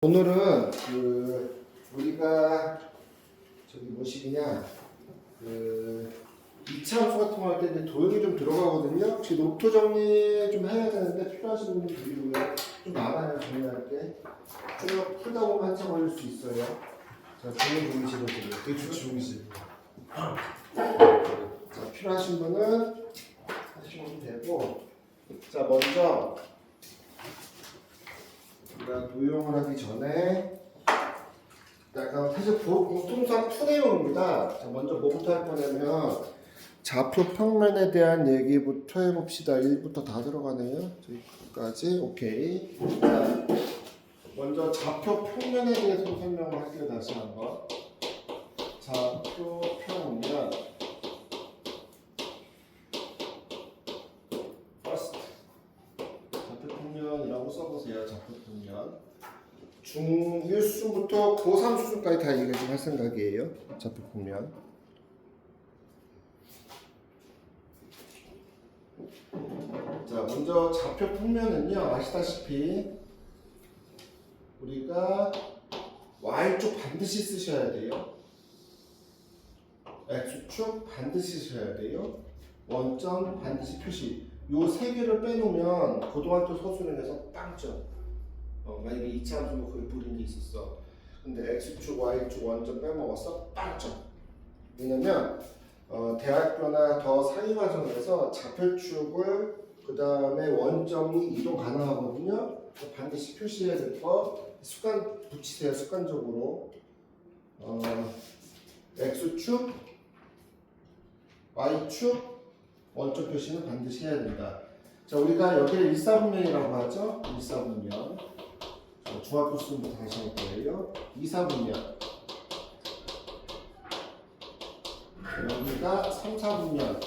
오늘은 우리가 저기 뭐시기냐 이차함수 같은 거 할 때 이제 도형이 좀 들어가거든요. 혹시 노트 정리 좀 해야 되는데 필요하신 분들 드리고요. 좀 많아요 정리할 때. 좀 풀다 보면 한참 걸릴 수 있어요. 자, 좋은 종이식으로 드려요. 되게 좋지 종이식. 자, 필요하신 분은 하시면 되고. 자, 먼저 우리가 노용을 하기 전에 약간 사실 공통수학 2 내용입니다. 자, 먼저 뭐부터 할 거냐면 좌표 평면에 대한 얘기부터 해봅시다. 1부터 다 들어가네요. 저기까지 오케이. 자, 먼저 좌표 평면에 대해서 설명을 할게요. 다시 한번. 좌표 평면 first 좌표 평면이라고 써보세요. 좌표 평면 중1수부터 고3 수준까지 다 이거 지금 할 생각이에요. 좌표 평면. 자, 먼저 좌표 평면은요, 아시다시피 우리가 Y축 반드시 쓰셔야 돼요. X축 반드시 쓰셔야 돼요. 원점 반드시 표시. 요 세 개를 빼놓으면 고등학교 서술형에서 빵점. 만약에 2차 함수로 거의 부린 게 있었어. 근데 X축, Y축 원점 빼먹었어? 빵점. 왜냐면 대학교나 더 상위 과정에서 좌표축을 그 다음에 원점이 이동 가능하거든요. 반드시 표시해야 될 거 습관 붙이세요. 습관적으로 X축, Y축 원점 표시는 반드시 해야 된다. 자, 우리가 여기를 1사분면이라고 하죠. 1사분면. 중학교 수준부터 다시 할 거예요. 2사분면. 여기가 3사분면.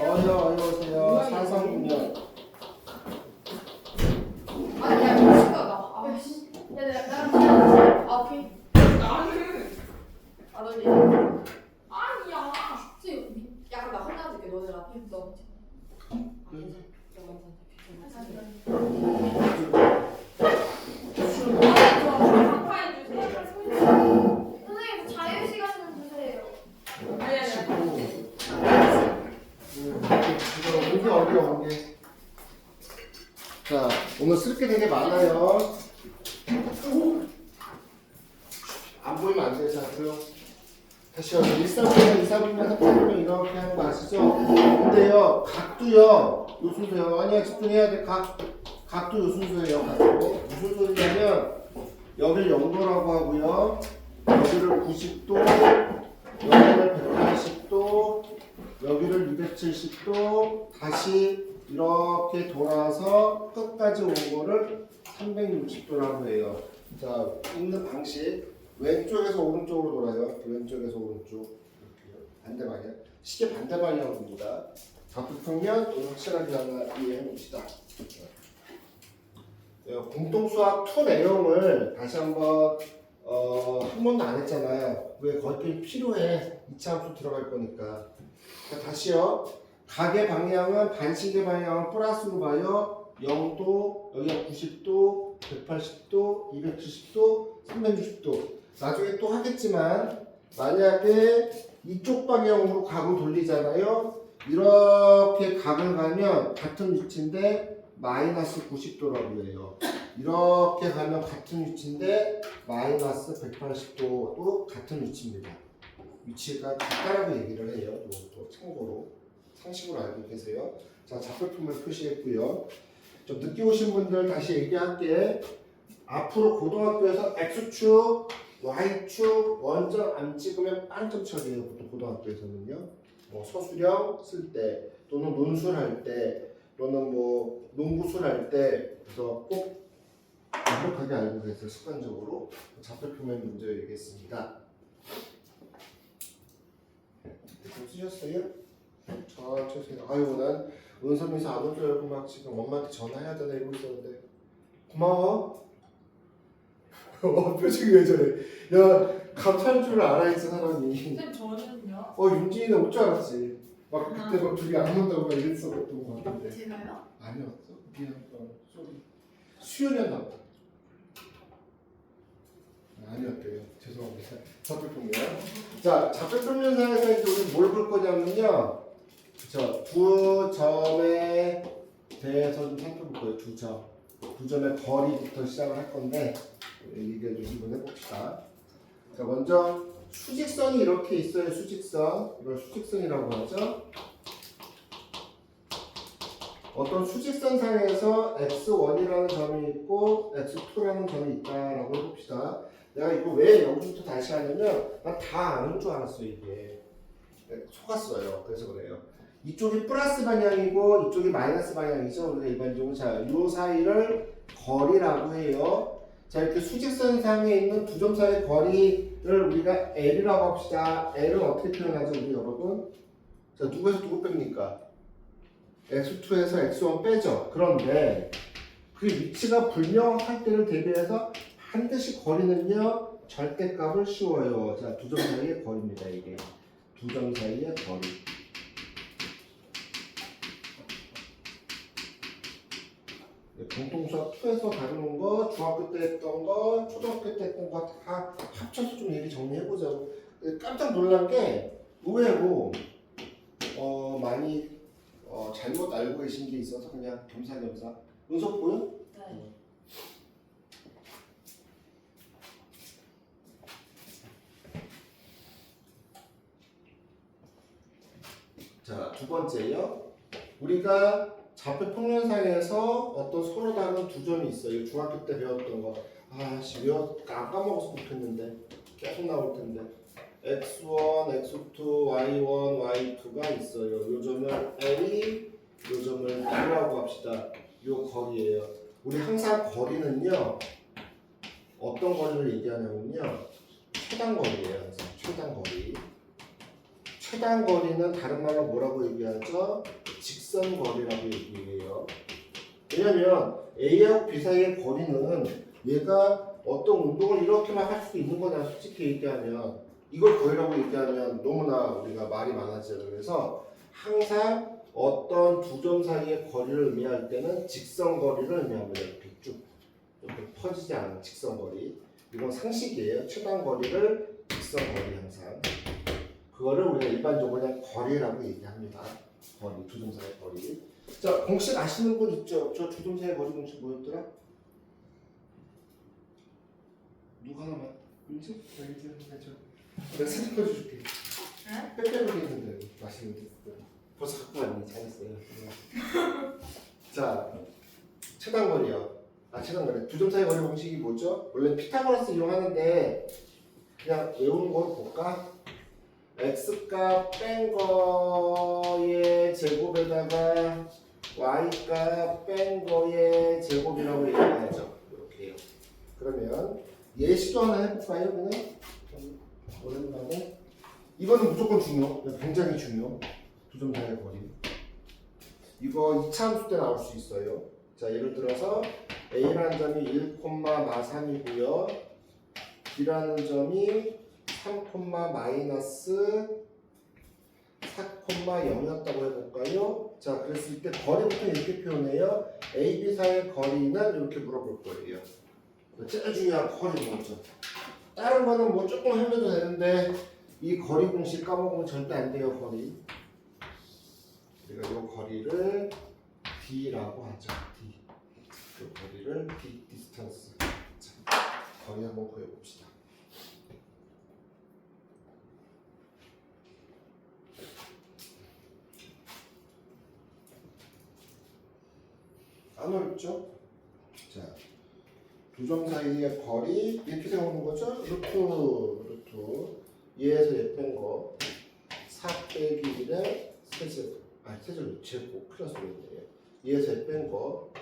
어여오세요. 4사분면. 아니야, 시끄러워. 아, 씨. 야, 나랑 아, 오케이. 나는 안 올리. 아니야. 지금 약간 나 혼나줄게. 너네 앞에 너. 선생님 자유 시간 좀 주세요. 이게 어려운 게. 자, 오늘 쓸 게 되게 많아요. 안 보이면 안 돼요. 자, 그럼 다시요. 1사분면, 2사분면, 3사분면 이렇게 하는 거 아시죠? 근데요, 각도요, 요 순서요. 아니야, 집중해야 돼. 각도 요 순서예요. 각도. 무슨 소리냐면 여기를 0도라고 하고요. 여기를 90도, 여기를 180도, 여기를 270도, 다시 이렇게 돌아서 끝까지 온 거를 360도라고 해요. 자, 읽는 방식. 왼쪽에서 오른쪽으로 돌아요. 왼쪽에서 오른쪽. 이렇게요. 반대 방향. 시계 반대 방향입니다. 좌표 평면 오늘 확실하게 하나 이해해 봅시다. 공통수학 2 내용을 다시 한번 한 번도 안 했잖아요. 왜 거기 필요해? 2차 함수 들어갈 거니까. 자, 다시요. 각의 방향은 반시계 방향은 플러스로 봐요. 0도, 여기가 90도, 180도, 270도, 360도. 나중에 또 하겠지만 만약에 이쪽 방향으로 각을 돌리잖아요. 이렇게 각을 가면 같은 위치인데 마이너스 90도라고 해요. 이렇게 가면 같은 위치인데 마이너스 180도도 같은 위치입니다. 위치가 같다라고 얘기를 해요. 또 참고로 상식으로 알고 계세요. 자, 좌표표면 표시했고요. 좀 늦게 오신 분들 다시 얘기할게. 앞으로 고등학교에서 X축, Y축 원점 안 찍으면 빵점 처리해요. 보통 고등학교에서는요. 뭐 서술형 쓸 때 또는 논술할 때 또는 뭐 농구술 할 때 그래서 꼭 완벽하게 알고 계세요. 습관적으로 좌표표면 문제 얘기했습니다. 좀 쓰셨어요? 천천히. 아유, 난 은섭이서 안 올 줄 알고 막 지금 엄마한테 전화해야 되나 이러고 있었는데 고마워. 표정이 왜 저래? 야, 감사할 줄 알아야지 사람이. 선생님 저는요? 윤진이는 올 줄 알았지. 막 그때 막 둘이 안 온다고 막 이랬었던 것 같은데. 제가요? 아니었어? 미안. 쏘리. 수연이었나 보다. 아니었대요. 죄송합니다. 좌표평면. 자, 좌표평면상에서 이제 우리 뭘 볼 거냐면요. 그쵸. 두 점에 대해서 좀 살펴볼 거예요. 두 점. 두 점의 거리부터 시작을 할 건데 얘기를 좀 한번 해봅시다. 자, 먼저 수직선이 이렇게 있어요. 수직선. 이걸 수직선이라고 하죠. 어떤 수직선상에서 x1이라는 점이 있고 x2라는 점이 있다라고 해봅시다. 내가 이거 왜 여기부터 다시 하냐면 난 다 아는 줄 알았어요. 이게 속았어요. 그래서 그래요. 이쪽이 플러스 방향이고 이쪽이 마이너스 방향이죠. 우리가 일반적으로 자, 이 사이를 거리라고 해요. 자, 이렇게 수직선상에 있는 두 점 사이의 거리를 우리가 L이라고 합시다. L은 어떻게 표현하죠, 우리 여러분? 자, 누구에서 누구 뺍니까? x2에서 x1 빼죠. 그런데 그 위치가 불명확할 때를 대비해서 반드시 거리는요 절대값을 씌워요. 자, 두 점 사이의 거리입니다. 이게 두 점 사이의 거리. 공통수학 2에서 다루는 거, 중학교 때 했던 거, 초등학교 때 했던 거 다 합쳐서 좀 얘기 정리해보자고. 깜짝 놀란 게 의외로 많이 잘못 알고 계신 게 있어서 그냥 겸사겸사. 은석 보여? 네. 자, 두 번째요. 우리가 좌표 평면상에서 어떤 서로 다른 두 점이 있어요. 중학교 때 배웠던 거. 아씨, 까먹어서 못했는데 계속 나올 텐데. x1, x2, y1, y2가 있어요. 요 점을 A, 요 점을 B라고 합시다. 요 거리예요. 우리 항상 거리는요. 어떤 거리를 얘기하냐면요. 최단 거리예요. 항상 최단 거리. 최단 거리는 다른 말로 뭐라고 얘기하죠? 직선 거리라고 얘기해요. 왜냐면 A하고 B 사이의 거리는 얘가 어떤 운동을 이렇게만 할 수 있는 거냐 솔직히 얘기하면 이걸 거리라고 얘기하면 너무나 우리가 말이 많아져요. 그래서 항상 어떤 두 점 사이의 거리를 의미할 때는 직선 거리를 의미합니다. 이렇게 쭉 이렇게 퍼지지 않은 직선 거리. 이건 상식이에요. 최단 거리를 직선 거리 항상. 그거를 우리가 일반적으로 그냥 거리라고 얘기합니다. 거리, 두 점 사이의 거리. 자, 공식 아시는 분 있죠? 저 두 점 사이의 거리 공식 뭐였더라? 누가 하나만? 민지? 내가 사진 꺼줘줄게. 빼빼로 돼 있는데 맛있는데. 벌써 갖고 왔니? 잘했어요. 자, 최단 거리요. 최단 거리. 두 점 사이 거리 공식이 뭐죠? 원래 피타고라스 이용하는데 그냥 외우는 걸 볼까? x값 뺀 거의 제곱에다가 y값 뺀 거의 제곱이라고 얘기하죠. 이렇게 해요. 그러면 예시도 하나 해볼까요? 그냥 오랜만에 이거는 무조건 중요. 굉장히 중요. 두 점 사이의 거리. 이거 2차 함수 때 나올 수 있어요. 자, 예를 들어서 A라는 점이 1,-3이고요. B라는 점이 3, 마이너스 4,0이었다고 해볼까요? 자, 그랬을 때 거리부터 이렇게 표현해요. A, B 사이의 거리는 이렇게 물어볼 거예요. 제일 중요한 거리 먼저. 다른 거는 뭐 조금 하면도 되는데 이 거리 공식 까먹으면 절대 안 돼요. 거리. 우리가 이 거리를 D라고 하죠. D. 이 거리를 D 디스턴스. 자, 거리 한번 구해봅시다. 안 어렵죠? 자, 두 점 사이의 거리 이렇게 세우는 거죠? 루트 얘에서 얘 뺀 거 4 빼기 1의 세제곱 세제곱 제곱 큰일 났어요. 얘에서 얘 뺀 거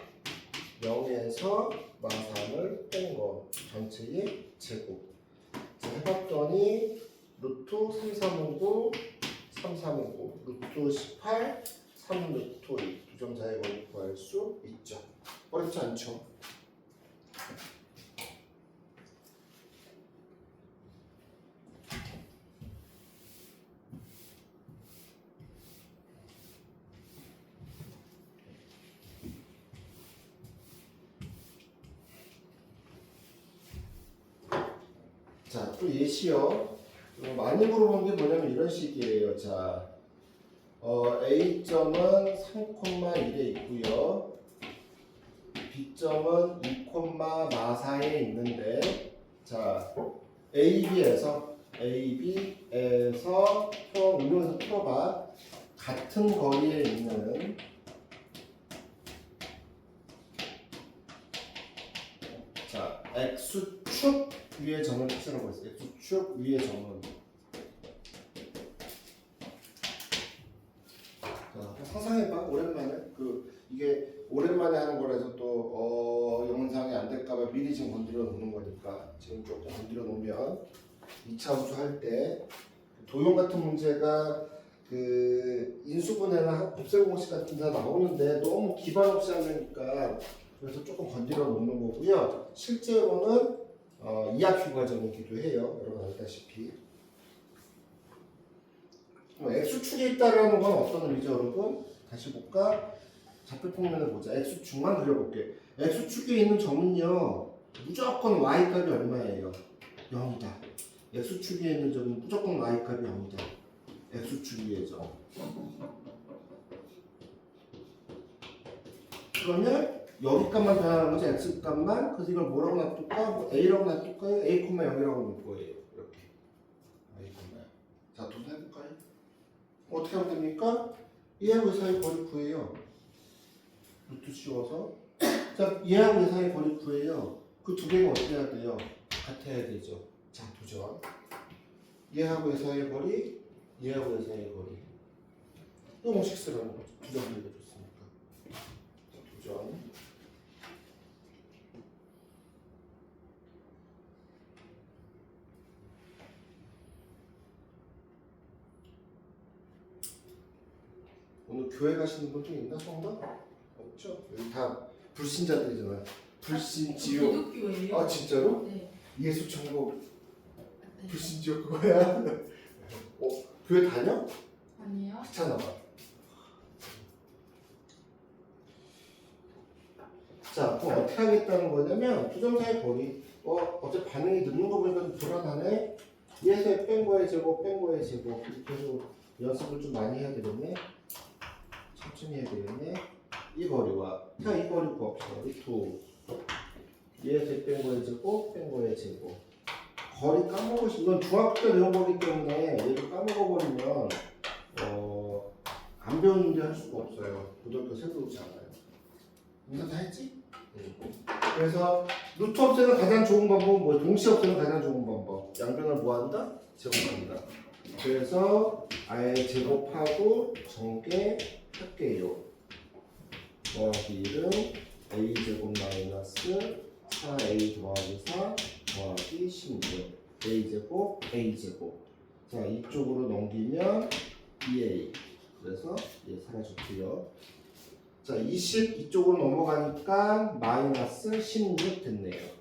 0에서 마3을 뺀 거 전체의 제곱. 자, 해봤더니 루트 3359 3359 루트 18 3루트 2 두 점 사이의 거리 구할 수 있죠. 어렵지 않죠? 자, 또 예시요. 많이 물어본 게 뭐냐면 이런 식이에요. 자, A점은 3,1에 있고요. B점은 2,4에 있는데, 자, AB에서 응용해서 풀어봐. 같은 거리에 있는 자, X축 위의 점을 찾으라고 했어요. X축 위의 점은. 자, 상상해봐. 오랜만에 이게 오랜만에 하는 거라서 또 영상이 안 될까봐 미리 지금 건드려 놓는 거니까 지금 조금 건드려 놓으면 2차 함수 할 때 도형 같은 문제가 그 인수분해나 곱셈 공식 같은 데 나오는데 너무 기반 없이 하려니까 그래서 조금 건드려 놓는 거고요. 실제로는 이하표 과정이기도 해요. 여러분 알다시피. X축에 있다라는 건 어떤 의미죠, 여러분? 다시 볼까? 좌표평면을 보자. X축만 그려볼게. X축에 있는 점은요, 무조건 Y값이 얼마예요? 0이다. X축에 있는 점은 무조건 Y값이 0이다. X축 위의 점. 그러면 여기 값만 변하는 거지, X 값만. 그래서 이걸 뭐라고 놔둘까? 뭐 A라고 놔둘까요? A, 0이라고 놓을 거예요. 이렇게. A, 자, 또 해볼까요? 어떻게 하면 됩니까? 얘하고 이 사이 거리 구해요. 루트 씌워서. 자, 얘하고 이 사이 거리 구해요. 그 두 개가 어떻게 해야 돼요? 같아야 되죠. 자, 도전. 얘하고 이 사이 거리, 얘하고 이 사이 거리. 이거 공식 쓰라는 거죠. 두점 알려줬으니까. 자, 도전. 오늘 교회 가시는 분 좀 있나? 성도? 없죠? 여기 다 불신자들이잖아요. 불신 지옥. 기독교예요. 아 진짜로? 네. 예수 천국 불신 지옥 그거야? 교회 다녀? 아니요. 귀찮아 봐. 자, 그럼 어떻게 하겠다는 거냐면 두 점 사이 거리. 어차피 반응이 늦는 거 보니까 좀 불안하네. 얘에서 뺀 거의 제곱, 뺀 거의 제곱. 이렇게 해서 연습을 좀 많이 해야 되겠네. 천천히 해야 되겠네. 이 거리와 이 거리 구합시다. 루트 얘에서 뺀 거의 제곱, 뺀 거의 제곱. 거리 까먹으시 이건 중학교 때 배운 거기 때문에 얘를 까먹어버리면 안 배웠는데 할 수가 없어요. 고등학교 새 배우지 않아요. 인사 다 했지? 그래서 루트 없애는 가장 좋은 방법은 뭐예요? 동시 없애는 가장 좋은 방법. 양변을 뭐 한다? 제곱한다. 그래서 아예 제곱하고 전개할게요. 더하기 1은 a제곱 마이너스 4a 더하기 4 더하기 16 a제곱 a제곱. 자, 이쪽으로 넘기면 2a. 그래서 얘 사라졌고요. 자, 20 이쪽으로 넘어가니까 마이너스 16 됐네요.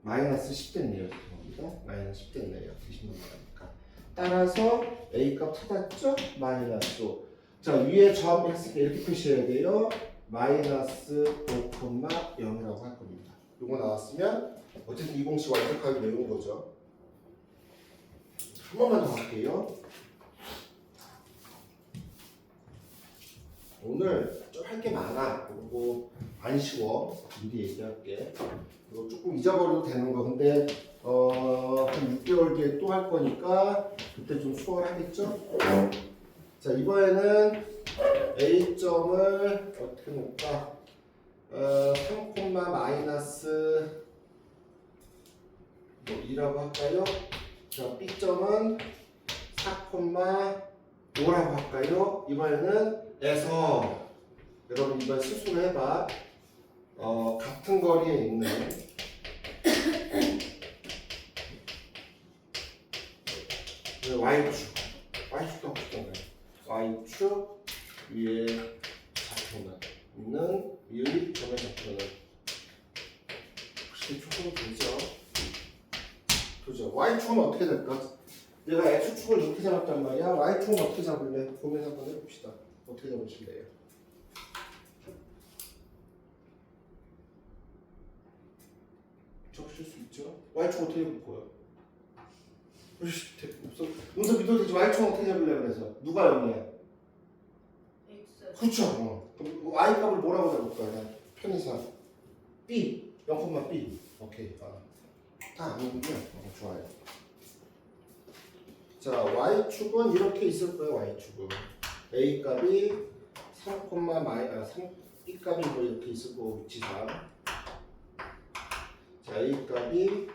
마이너스 10 됐네요. 죄송합니다. 마이너스 10 됐네요. 20 넘어가니까. 따라서 A 값 찾았죠? 마이너스 5. 자, 위에 점 했을 때 이렇게 표시해야 돼요. 마이너스 5,0이라고 할 겁니다. 요거 나왔으면 어쨌든 이 공식 완벽하게 외운 거죠. 한 번만 더 할게요. 오늘 좀 할 게 많아. 그리고 안 쉬워. 미리 얘기할게. 이거 조금 잊어버려도 되는 거. 근데 한 6개월 뒤에 또 할 거니까 그때 좀 수월하겠죠? 자, 이번에는 A점을 어떻게 놓을까? 3, 마이너스 2라고 할까요? 자, B점은 4,5라고 할까요? 이번에는 에서 여러분 이번 스스로 해봐. 같은 거리에 있는 Y축도 없었잖아요. Y축 위에 좌표는 있는 위의 점의 좌표는 혹시 조금 되죠? Y축은 어떻게 될까? 내가 X축을 이렇게 잡았단 말이야. Y축은 어떻게 잡을래? 고민 한번 해봅시다. 어떻게 잡으실래요? 적실 수 있죠. y축 어떻게 볼 거야? 없어. 문서 믿어도 되지. y축 어떻게 잡으려고 그래서 누가 0이야? X. 그렇죠. 그럼 y 값을 뭐라고 잡을 거야? 편의상 b 0, b. 오케이. 다 아는군요. 좋아요. 자, y축은 이렇게 있을 거예요. y축은 a 값이 3, 3 b 값이 뭐 이렇게 있을 거고 위치상. 자, a 값이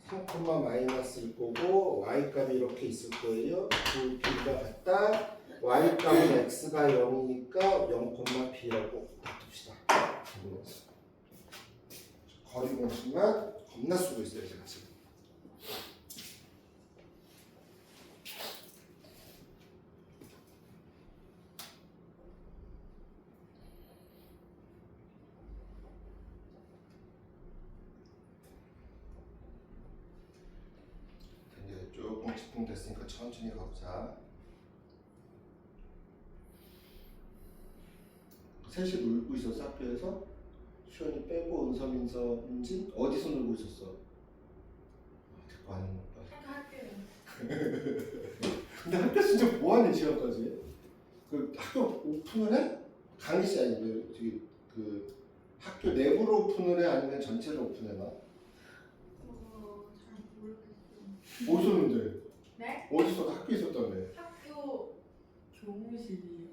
3, 마이너스일 거고 y 값이 이렇게 있을 거예요. 두 b가 같다. y 값은 x가 0이니까 0, b라고 놔둡시다. 거리 공식만 겁나 쓰고 있어요, 제가 지금. 이제 조금 집중됐으니까 천천히 가보자. 셋이 놀고 있었어, 학교에서? 수현이 빼고 은서, 민서, 은진? 어디서 놀고 있었어? 듣고 하는 거. 할게요. 근데 학교 진짜 뭐하니 지금까지? 그 학교 오픈을 해? 강의실 아니 그 학교 내부로 오픈을 해 아니면 전체로 오픈해놔? 잘 모르겠어요. 어디서 있는데? 네? 어디서 학교 있었다며? 학교 교무실이요.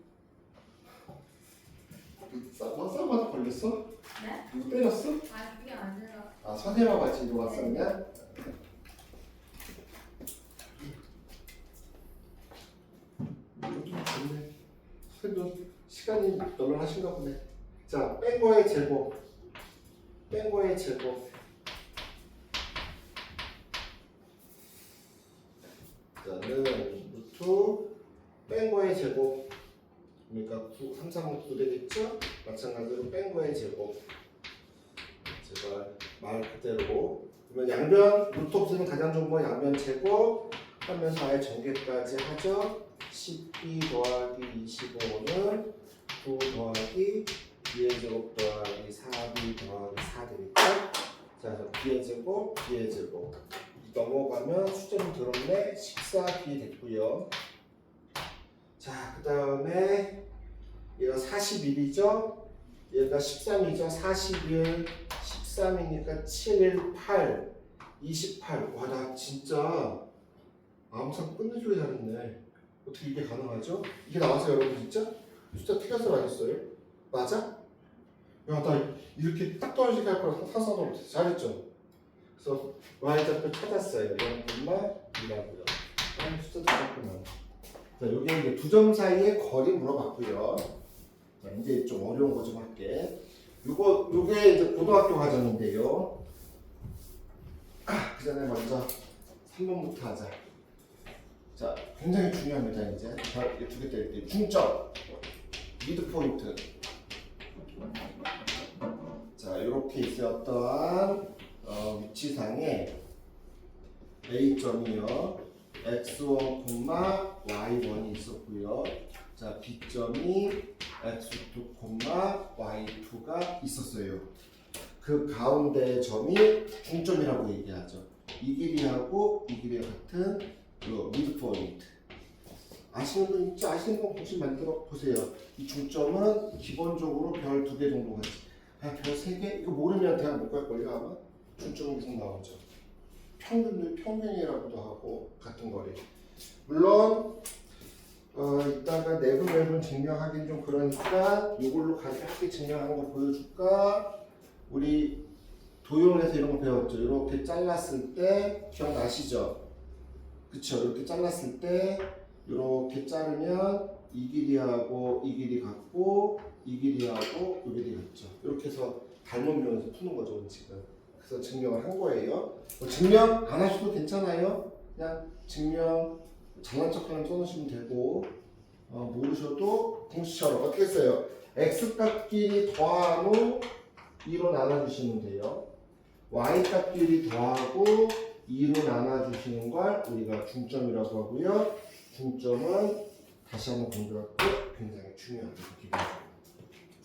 싸움하다 걸렸어? 네? 누구 때렸어? 아 그게 아니라. 아 선생님하고 같이 이거 왔었냐? 좋네. 선생님 시간이 널널하신가 보네. 자, 뺀 거의 제곱. 뺀 거의 제곱. 자는 루트 뺀 거의 제곱. 그러니까 3, 3, 9 되겠죠? 마찬가지로 뺀 거의 제곱. 제발 말 그대로. 그러면 양변 루트 없으면 가장 좋은 건 양변 제곱 하면서 아예 전개까지 하죠. 12 더하기 25는 9 더하기 b의 제곱 더하기 4b 더하기 4 되겠죠? 자, 그래서 b의 제곱, b의 제곱 넘어가면 숫자는 들었네. 14b 됐고요. 자, 그 다음에 얘가 41이죠? 얘가 13이죠? 41, 13이니까 7, 1, 8, 28. 와, 나 진짜 암산 끝내주게 잘했네. 어떻게 이게 가능하죠? 이게 나와서 여러분 진짜 숫자 틀려서 맞았어요? 맞아? 야, 나 이렇게 딱 떨어지게 할 거라 상상도 못했어. 잘했죠? 그래서 y좌표 찾았어요. 0,2라고요. 아, 숫자 잘했구나. 자, 요게 이제 두 점 사이의 거리 물어봤고요. 자, 이제 좀 어려운 거 좀 할게. 요게 이제 고등학교 과정인데요. 그 전에 먼저 3번부터 하자. 자, 굉장히 중요합니다. 이제 자, 이게 두 개 때릴 때 중점, 미드 포인트. 자, 이렇게 있어요. 어떠한 위치상에 A점이요, x1, y1이 있었고요. 자, B점이 x2, y2가 있었어요. 그 가운데 점이 중점이라고 얘기하죠. 이 길이하고 이 길이가 같은 미드 포인트. 아시는 분 있죠? 아시는 분 혹시 만들어 보세요. 이 중점은 기본적으로 별 2개 정도 가지. 별 3개? 이거 모르면 대학 못 갈걸요 아마? 중점은 계속 나오죠. 평균이라고도 하고 같은 거리. 물론 이따가 내분 증명하기는 좀 그러니까 이걸로 가볍게 증명하는 거 보여줄까? 우리 도형에서 이런 거 배웠죠. 이렇게 잘랐을 때 기억나시죠? 그쵸? 이렇게 잘랐을 때 이렇게 자르면 이 길이하고 이 길이 같고 이 길이하고 이 길이 같죠. 이렇게 해서 닮은면에서 푸는 거죠 지금. 그래서 증명을 한 거예요. 증명 안 하셔도 괜찮아요. 그냥 증명 잘난 척하는 써놓으시면 되고 모르셔도 공식처럼 어떻게 써요? x값끼리 더한 후 2로 나눠주시면 돼요. y값끼리 더하고 2로 나눠주시는 걸 우리가 중점이라고 하고요. 중점은 다시 한번 강조할게요. 굉장히 중요합니다. 기본적으로.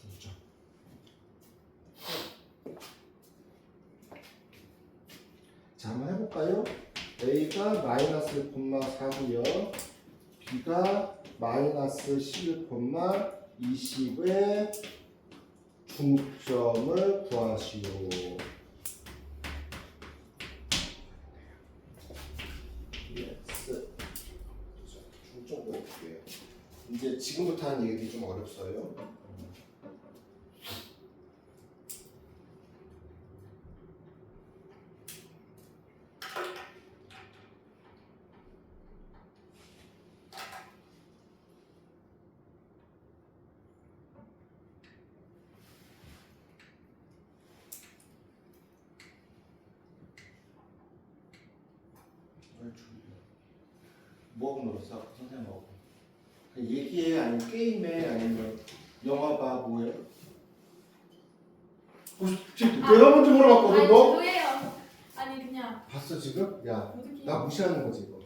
중점. 자, 한번 해볼까요? A가 마이너스 1,4고요. B가 마이너스 11,20의 중점을 구하시오. 중점 구할게요. 이제 지금부터 하는 얘기들이 좀 어렵어요. 뭐하고 놀았어? 선생님하고. 얘기해? 아니면 게임해? 아니면 영화 봐? 뭐해? 지금 내가 먼저 물어봤거든. 아니 너 뭐예요? 아니 그냥 봤어 지금? 야, 어떻게? 나 무시하는 거지 이거.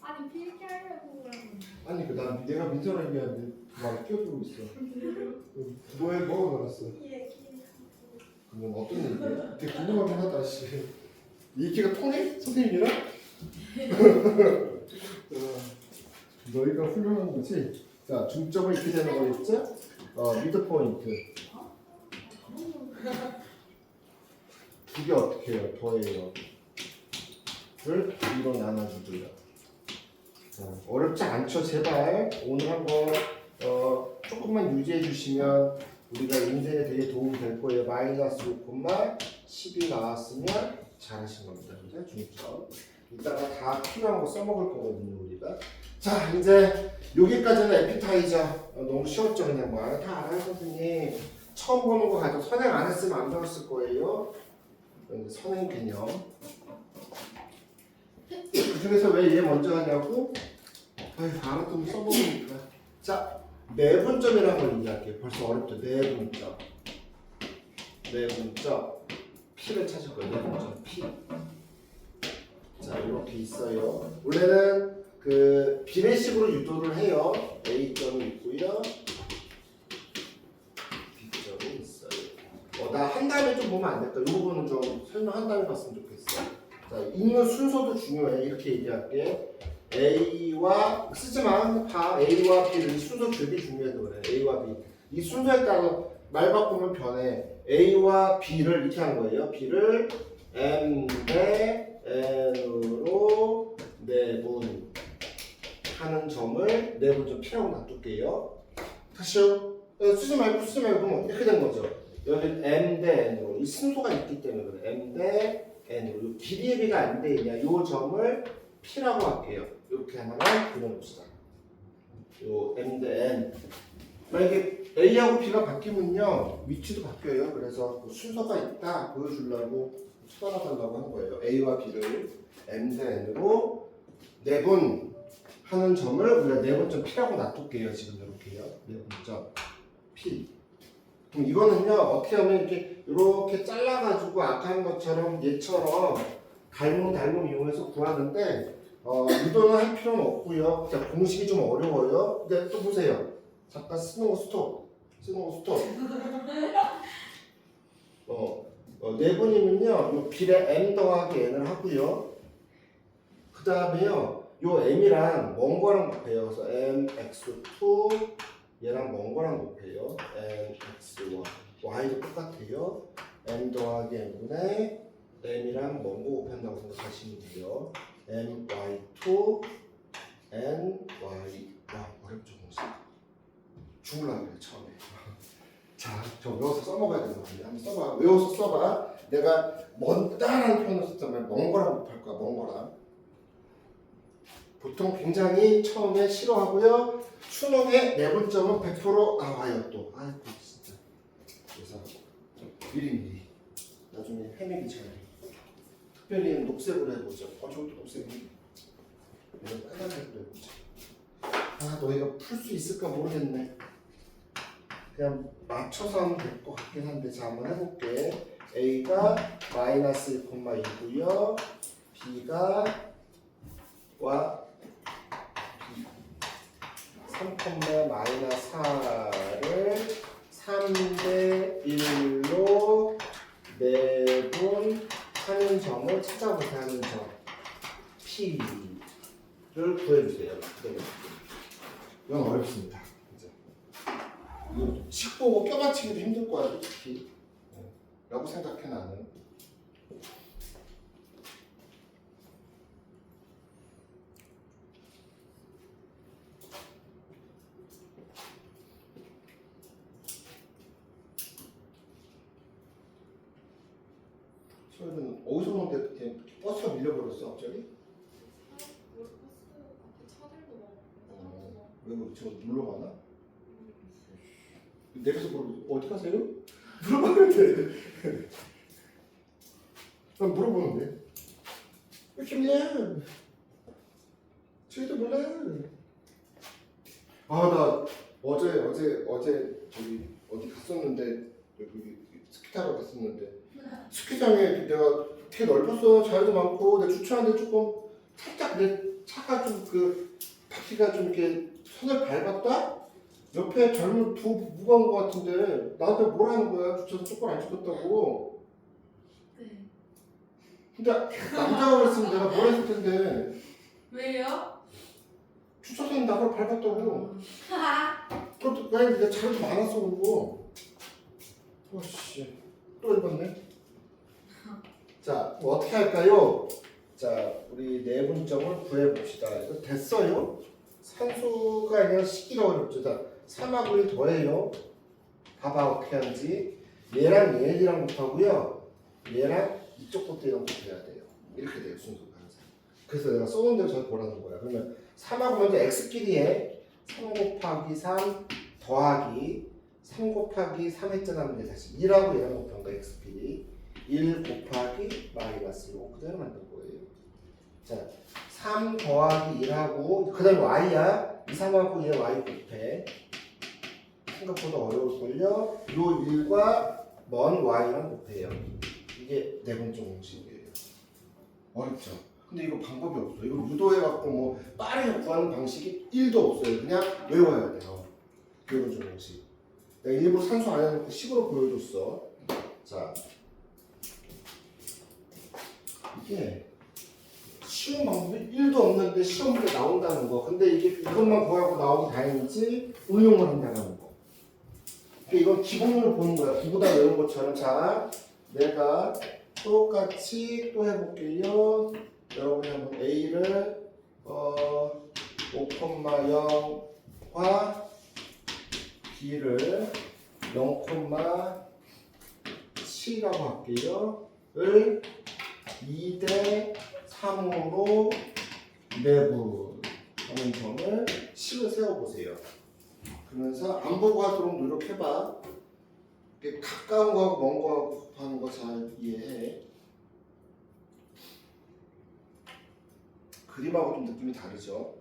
아니 필기 하려고 그러는. 아니 난 내가 민서랑 얘기하는데 말 끼어들고 있어. 뭐해? 뭐하고 놀았어? 그건 어떤 얘기야? 되게 궁금하긴 하다. 씨. 이 얘기가 통해? 선생님이랑? 너희가 훌륭한 거지? 자, 중점을 이렇게 되는 거겠죠? 미드 포인트. 두 개 어떻게 해요? 더해요. 를 2로 나눠주고요. 자, 어렵지 않죠? 제발. 오늘 한번 조금만 유지해 주시면 우리가 인생에 되게 도움이 될 거예요. 마이너스 5,10이 나왔으면 잘하신 겁니다. 그죠? 중점. 이따가 다 필요한 거 써먹을 거거든요, 우리가. 자, 이제 여기까지는 에피타이저. 너무 쉬웠죠, 그냥 뭐. 다 알아요, 선생님. 처음 보는 거 가지고 선행 안 했으면 안 배웠을 거예요. 선행 개념. 그 중에서 왜 얘 먼저 하냐고? 아유, 알았더니 써먹으니까. 자, 내분점이라는 걸 얘기할게요. 벌써 어렵죠, 내분점. 내분점. P를 찾을 거예요, 내분점 P. 자, 이렇게 있어요. 원래는 그 비례식으로 유도를 해요. A점이 있고요, B점이 있어요. 나 한 다음에 좀 보면 안 될까? 이 부분은 좀 설명한 다음에 봤으면 좋겠어. 자, 읽는 순서도 중요해. 이렇게 얘기할게. A와 쓰지만 다 A와 B를 이 순서 되게 중요해서 그래. A와 B. 이 순서에 따라 말 바꾸면 변해. A와 B를 이렇게 한 거예요. B를 M 대 N으로 내분 하는 점을 내분점 P라고 놔둘게요. 다시요. 쓰지 말고 그러면 이렇게 된 거죠. 여기 M 대 N으로 이 순서가 있기 때문에 그래. M 대 N으로 길이의 비가 안 되냐 이 점을 P라고 할게요. 이렇게 하나만 그려봅시다. 요 M 대 N. 만약에 A하고 B가 바뀌면요 위치도 바뀌어요. 그래서 그 순서가 있다 보여주려고 쳐달라고 한 거예요. A와 B를 M 대 N으로 내분 하는 점을 우리가 내분점 P라고 놔둘게요. 지금 이렇게요. 내분점 P. 그럼 이거는요 어떻게 하면 이렇게 잘라가지고 아까 한 것처럼 얘처럼 닮음 이용해서 구하는데 유도는 할 필요는 없고요. 자, 공식이 좀 어려워요. 근데 또 보세요. 잠깐 쓰는 거 스톱. 내분이면요 요 비례 m 더하기 n을 하고요. 그 다음에요 요 m이랑 먼 거랑 곱해요. 그래서 mx2 얘랑 먼 거랑 곱해요. mx1 y도 똑같아요. m 더하기 n분의 m이랑 먼 거 곱한다고 생각하시면 돼요. my2 ny. 와, 어렵죠 공식. 죽을라 그래 처음에. 자, 저 외워서 써먹어야 되는 건데 한번 써봐. 외워서 써봐. 내가 먼다라는 표현을 썼다면 먼 거랑 곱할 거야. 먼 거랑. 보통 굉장히 처음에 싫어하고요. 수능에 내분점은 100% 나와요 또. 아이고 진짜. 그래서 미리 나중에 헤매기 전에 특별히 녹색으로 해보죠. 저것도 녹색이. 이거 빨간색으로 해보자. 너희가 풀 수 있을까 모르겠네. 그냥 맞춰서 하면 될 것 같긴 한데 자 한번 해볼게. A가 마이너스 1,2고요. B가 와 B 3, 마이너스 4를 3대 1로 내분 하는 점을 찾아보세요. 하는 점 P를 구해주세요. 네. 이건 어렵습니다. 그죠? 이거 식 보고 껴맞추기도 힘들 거야, 솔직히. 라고 생각해 나는. 저희는 어디서 오는데 버스가 밀려버렸어 갑자기? 왜 그렇지? 놀러 가나? 내려서 물어보지. 어디 가세요? 물어봤는데. 난 물어보는데. 왜 이렇게 밀려? 저희도 몰라요. 아, 나 어제 저기 어디 갔었는데 여기 스키 타러 갔었는데 스키장에 내가 되게 넓었어. 자유도 많고 내 주차하는데 조금 살짝 내 차가 좀 그 바퀴가 좀 이렇게 선을 밟았다? 옆에 젊은 두 부부가 온 것 같은데 나한테 뭐라는 거야? 주차서 조금 안 찍었다고. 네. 근데 남자가 그랬으면 내가 뭐라 했을 텐데 왜요? 주차선에 나를 밟았다고. 하하. 그것도 그냥 내가 자유도 많았어 그러고. 오씨 또 읽었네. 자, 뭐 어떻게 할까요? 자, 우리 내분점을 구해봅시다. 이거 됐어요? 산수가 아니라 식기가 어렵죠. 자, 3하고 1 더해요. 봐봐 어떻게 하는지. 얘랑 얘랑 곱하고요. 얘랑 이쪽 것도 이랑 곱해야 돼요. 이렇게 돼요 순서가 항상. 그래서 내가 써놓은 대로 잘 보라는 거야. 그러면 3하고 먼저 x끼리 해. 3 곱하기 3 더하기 3 곱하기 3 했잖아. 근데 다시 2라고 얘랑 곱한 거야 x끼리. 1 곱하기 마이너스 이거 그대로 만든 거예요. 자, 3 더하기 1하고 그 다음에 y야. 2, 3하고 얘 y 곱해. 생각보다 어려울걸요. 요 1과 먼 y랑 곱해요. 이게 네 번째 공식이에요. 어렵죠? 근데 이거 방법이 없어. 이거 유도해갖고 뭐 빠르게 구하는 방식이 1도 없어요. 그냥 외워야 돼요. 네 번째 공식. 내가 일부러 산수 안 해놓고 식으로 보여줬어. 자, 이게 쉬운 방법이 1도 없는데 시험 문제 나온다는 거. 근데 이게 이것만 구하고 나오기 다행이지 응용을 한다는 거. 그러니까 이건 기본으로 보는 거야. 구보다 외운 것처럼. 자, 내가 똑같이 또 해볼게요. 여러분이 한번 A를 5,0과 B를 0,7이라고 할게요. 을 2대 3으로 내분하는 점을 식을 세워보세요. 그러면서 안 보고 하도록 노력해봐. 가까운 거하고 먼 거하고 곱하는 거 잘 이해해. 그림하고 좀 느낌이 다르죠?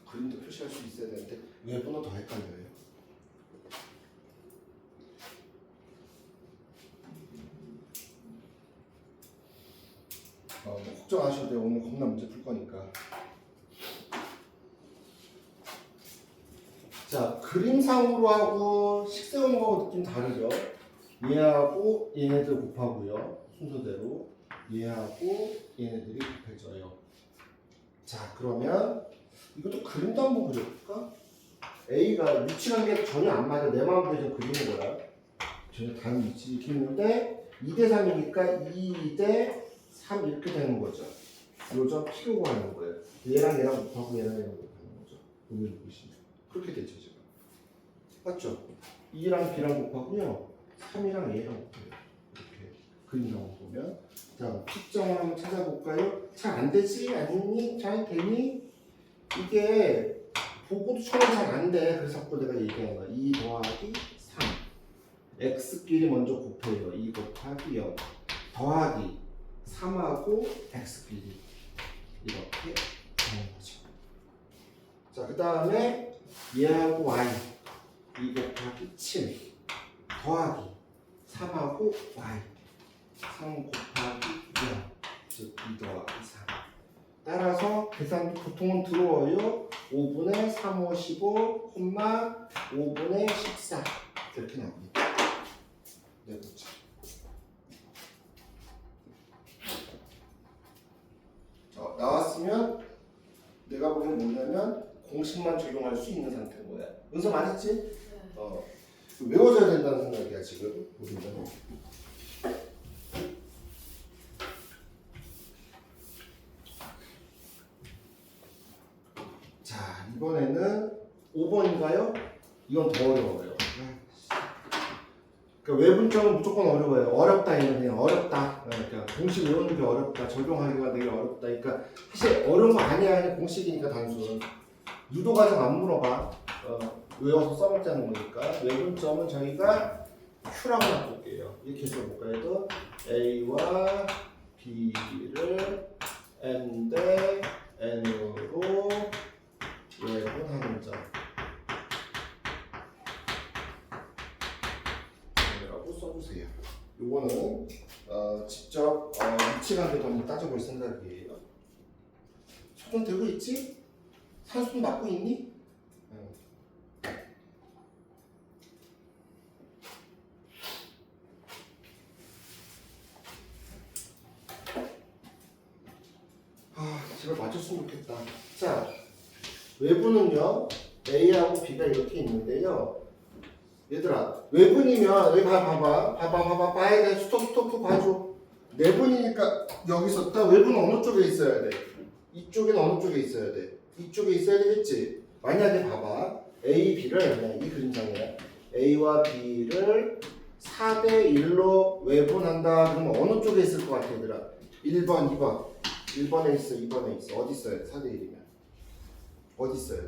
그림도 표시할 수 있어야 되는데 외부는 더 헷갈려요. 뭐 걱정하셔도 돼요. 오늘 겁나 문제 풀 거니까. 자, 그림상으로 하고 식 세우는 거하고 느낌 다르죠? 얘하고 얘네들 곱하고요. 순서대로 얘하고 얘네들이 곱해져요. 자, 그러면 이것도 그림도 한번 그려볼까? A가 위치관계가 전혀 안 맞아. 내 마음대로 좀 그리는 거야. 전혀 다른 위치 이렇게 있는데 2대 3이니까 2대 3 이렇게 되는 거죠. 요점 P로 구하는 거예요. 얘랑 얘랑 곱하고 얘랑 얘랑 곱하는 거죠. 오늘 보시면 그렇게 되죠 지금. 맞죠? 2랑 B랑 곱하고요. 3이랑 A랑 곱해요. 이렇게 그림상으로 보면. 자, P점을 한번 찾아볼까요? 잘 안 되지? 아니니? 잘 되니? 이게 보고도 처음 잘 안 돼. 그래서 자꾸 내가 얘기하는 거야. 2 더하기 3. X끼리 먼저 곱해요. 2 곱하기 0. 더하기 3하고 X끼리. 이렇게 되는 거죠. 자, 그 다음에 얘하고 Y. 2 곱하기 7. 더하기 3하고 Y. 3 곱하기 0. 즉 2 더하기 3. 따라서 계산도 보통은 들어와요. 5분의 3, 5, 15, 5분의 14 이렇게 나옵니다. 네 번째. 상태는 뭐냐면 공식만 적용할 수 있는 상태인 거야. 은서 맞았지? 네. 외워져야 된다는 생각이야 지금 우리는. 자 이번에는 5번인가요? 이건 더 어려워요. 그러니까 외분점은 무조건 어려워요. 어렵다 이건 그냥 어렵다. 그러니까 공식 외우는 게 어렵다. 적용하기가 되게 어렵다. 그러니까 사실 어려운 거 아니야. 그냥 공식이니까 단순. 유도 과정 안 물어봐. 외워서 써먹자는 거니까. 외분점은 저희가 Q라고 놔둘게요. 이렇게 써볼까요? A와 B를 N 대 N으로 외분하는 점. 라고 써주세요. 요거는 직접 위치관계도 한번 따져볼 생각이에요. 손은 들고 있지? 산수는 맡고 있니? 제발 맞췄으면 좋겠다. 자, 외부는요 A하고 B가 이렇게 있는데요. 얘들아, 외분이면 여기 봐봐. 봐야 돼. 스톱 봐줘. 내분이니까 여기 있었다. 외분은 어느 쪽에 있어야 돼? 이쪽에는 어느 쪽에 있어야 돼? 이쪽에 있어야 되겠지? 만약에 봐봐. A, B를 그냥 이 그림상이야. A와 B를 4대 1로 외분한다. 그러면 어느 쪽에 있을 것 같아, 얘들아? 1번, 2번. 1번에 있어, 2번에 있어. 어디 있어야 돼? 4대 1이면. 어디 있어야 돼?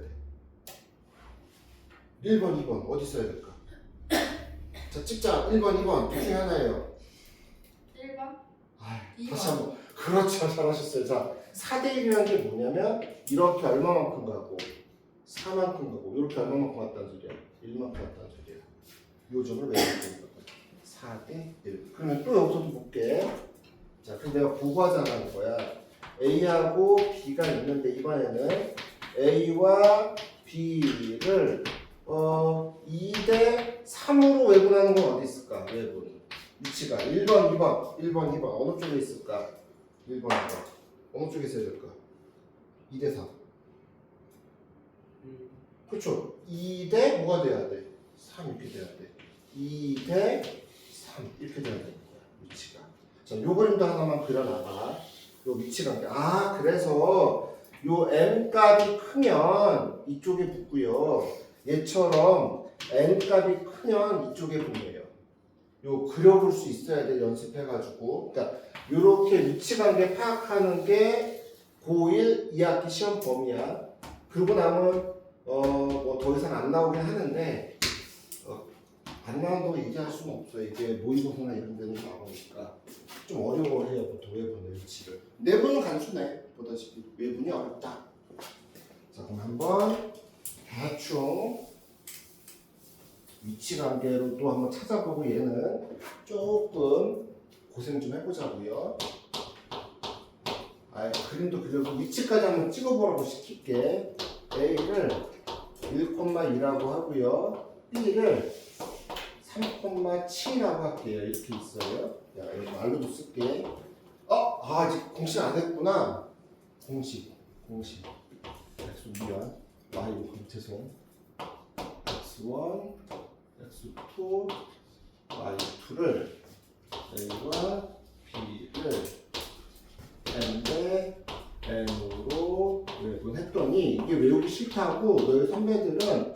1번, 2번. 어디 있어야 될까? 자, 찍자. 1번, 2번. 둘 중에 하나예요. 1번? 다시 한번. 그렇죠. 잘하셨어요. 자, 4대 1이라는 게 뭐냐면 이렇게 얼마만큼 가고 4만큼 가고 이렇게 얼마만큼 왔다는 소리야? 1만큼 왔다는 소리야. 요 점을 외우면 되는 거거든. 4대 1. 그러면 또 여기서도 볼게. 자, 그럼 내가 보고하자는 거야. A하고 B가 있는데 이번에는 A와 B를 2대 3으로 외분하는 건 어디 있을까? 외분. 위치가 1번, 2번 어느 쪽에 있을까? 1번, 2번 어느 쪽에 있어야 될까? 2대 3. 그렇죠. 2대 뭐가 돼야 돼? 3 이렇게 돼야 돼. 2대 3 이렇게 돼야 되는 거야. 위치가. 자, 요 그림도 하나만 그려놔봐. 요 위치가. 그래서 요 m 값이 크면 이쪽에 붙고요. 얘처럼 n 값이 크면 이쪽에 붙네요. 요 그려볼 수 있어야 돼. 연습해가지고. 그러니까 요렇게 위치관계 파악하는 게 고1 2학기 시험 범위야. 그러고 나면 뭐 더 이상 안 나오긴 하는데 안 나온다고 얘기할 수는 없어요. 이게 모의고사나 이런 데는 나오니까 좀 어려워해요. 보통 외분의 위치를. 내분은 간단해. 보다시피 외분이 어렵다. 자, 그럼 한번 대충 위치관계로도 한번 찾아보고 얘는 조금 고생 좀 해보자고요. 그림도 그려서 위치까지 한번 찍어보라고 시킬게. A를 1,2라고 하고요. B를 3,7이라고 할게요. 이렇게 있어요. 야, 이거 말로도 쓸게. 아직 공식 안 했구나. 공식. X2면 Y 죄송. X1, X2, Y2를 A와 B를 N 대 N으로 외분했더니 이게 외우기 싫다고 너희 선배들은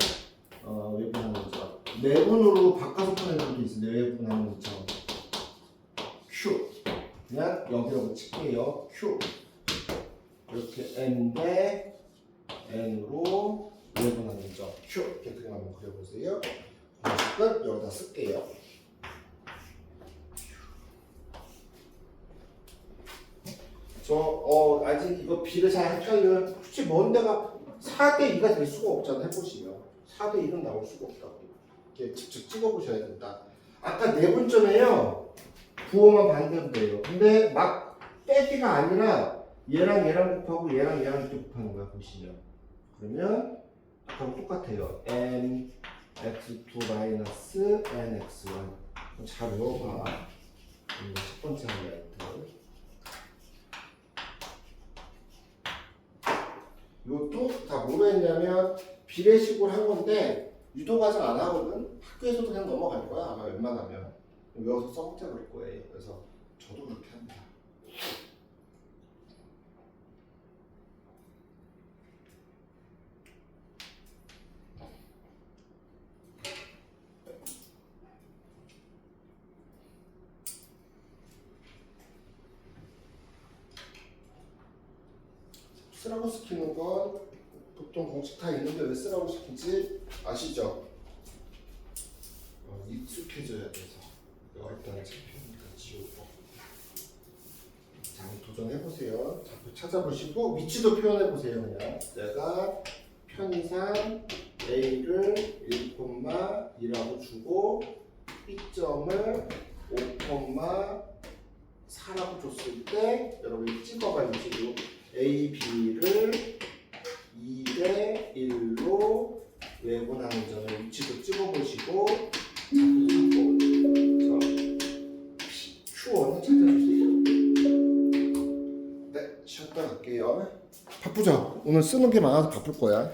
외분하는 점 내분으로 바꿔서 푸는 점도 있어. 내외분하는 점 Q 그냥 여기라고 칠게요. Q 이렇게 N 대 N으로 외분하는 점 Q 이렇게 그림 한번 그려보세요. 공식은 여기다 쓸게요. 아직 이거 B를 잘 헷갈려요. 혹시 뭔 데가 4대 2가 될 수가 없잖아. 해보시면 4대 1은 나올 수가 없다고. 이렇게 직접 찍어보셔야 된다. 아까 내분점에요 부호만 반대로 돼요. 근데 막 빼기가 아니라 얘랑 곱하고 얘랑 이렇게 곱하는 거야. 보시면 그러면 아까랑 똑같아요. n x2 마이너스 n x1 잘 외워봐. 첫 번째 하이라이트. 요것도 다 뭐로 했냐면 비례식으로 한 건데 유도 과정 안 하거든. 학교에서도 그냥 넘어갈 거야 아마 웬만하면. 외워서 써먹자 그럴 거예요. 그래서 저도 그렇게 합니다. 쓰라고 시키는 건 보통 공식 다 있는데 왜 쓰라고 시키지 아시죠? 익숙해져야 돼서. 일단 창피하니까 지우고. 자, 도전해보세요. 자꾸 찾아보시고 위치도 표현해보세요. 그냥 내가 편의상 A를 1,2라고 주고 B점을 5,4라고 줬을 때 여러분이 찍어봐 위치로 A, B를 2대 1로 외분하는 점을 위치도 찍어보시고 자꾸 Q1을 찾아주세요. 네, 쉬었다 갈게요. 바쁘죠? 오늘 쓰는 게 많아서 바쁠 거야.